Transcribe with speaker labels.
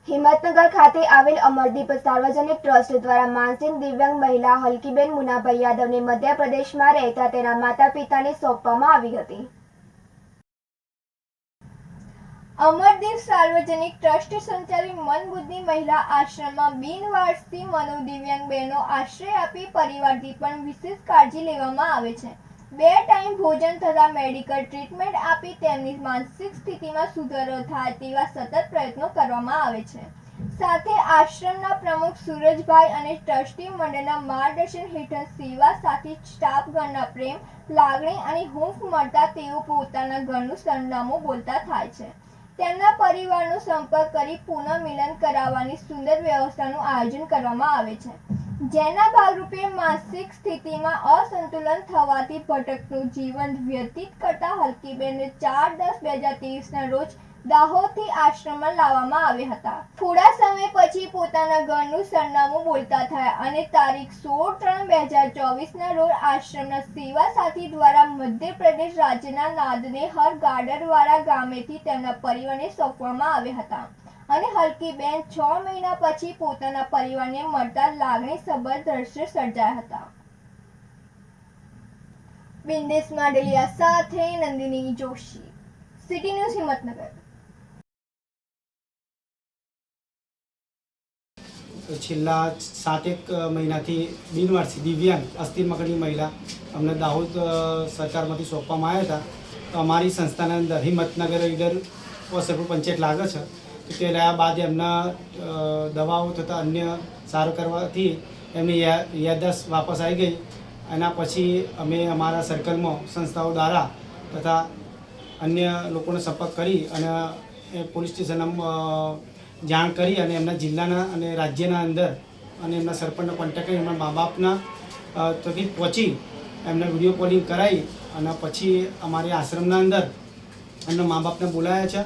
Speaker 1: હિંમતનગર ખાતે આવેલ અમરદીપ સાર્વજનિક ટ્રસ્ટ દ્વારા માનસિક દિવ્યાંગ મહિલા હલકીબેન મુનાભાઈ યાદવને મધ્યપ્રદેશમાં રહેતા તેના માતા પિતાને સોંપવામાં આવી હતી.
Speaker 2: અમરદીપ સાર્વજનિક ટ્રસ્ટ સંચાલિત મનબુદ્ધિ મહિલા આશ્રમમાં બિનવારસી મનોદિવ્યાંગ બહેનો આશ્રય આપી પરિવારથી પણ વિશેષ કાળજી લેવામાં આવે છે. 2 ટાઈમ ભોજન તથા મેડિકલ ટ્રીટમેન્ટ આપી તેમની માનસિક સ્થિતિમાં સુધારો થાય તેવા સતત પ્રયત્નો કરવામાં આવે છે. સાથે આશ્રમના પ્રમુખ સુરજભાઈ અને ટ્રસ્ટી મંડળના માર્ગદર્શન હેઠળ સેવા સાથી સ્ટાફગણના પ્રેમ, લાગણી અને હૂંફ મળતા તેઓ પોતાના ઘરનું સરનામું બોલતા થાય છે. તેમના પરિવારનો સંપર્ક કરી પુનઃમિલન કરાવવાની સુંદર વ્યવસ્થાનું આયોજન કરવામાં આવે છે. જેના ભાગરૂપે માનસિક સ્થિતિમાં અસંતુલન થવાથી ભટકતું જીવન વ્યતીત કરતા હલકીબેનને 4/10/2023ના રોજ દાહોદથી આશ્રમમાં લાવવામાં આવ્યા હતા. થોડા સમય પછી પોતાના ઘરનું સરનામું બોલતા થયા અને તારીખ 16/3/2024ના રોજ આશ્રમના સેવા સાથી દ્વારા મધ્યપ્રદેશ રાજ્યના નાદનેહર ગાડરવાડા ગામેથી તેમના પરિવારને સોંપવામાં આવ્યા હતા. અને હલકીબેન 6 મહિના પછી પોતાના પરિવારને મળતા લાગણીસભર દ્રશ્ય સર્જાયા હતા. બિંદેશ માંડલિયા સાથે નંદિની જોશી, સિટી ન્યૂઝ હિંમતનગર.
Speaker 3: છેલ્લા 7 મહિનાથી બિનવારસી દિવ્યાંગ અસ્થિર મગજની મહિલા અમને દાહોદ સરકારમાંથી સોંપવામાં આવ્યા હતા. તો અમારી સંસ્થાના અંદર હિંમતનગર લીડર સરપંચ પંચાયત લાગે છે. તે રહ્યા બાદ એમના દવાઓ તથા અન્ય સારું કરવાથી એમની યાદદાસ્ત વાપસ આવી ગઈ. એના પછી અમે અમારા સર્કલમાં સંસ્થાઓ દ્વારા તથા અન્ય લોકોનો સંપર્ક કરી અને પોલીસ સ્ટેશનમાં જાણ કરી અને એમના જિલ્લાના અને રાજ્યના અંદર અને એમના સરપંચનો કોન્ટેક્ટ કરી એમના મા બાપના તકી પહોંચી એમને વિડીયો કોલિંગ કરાવી અને પછી અમારી આશ્રમના અંદર એમના મા બાપને બોલાવ્યા છે.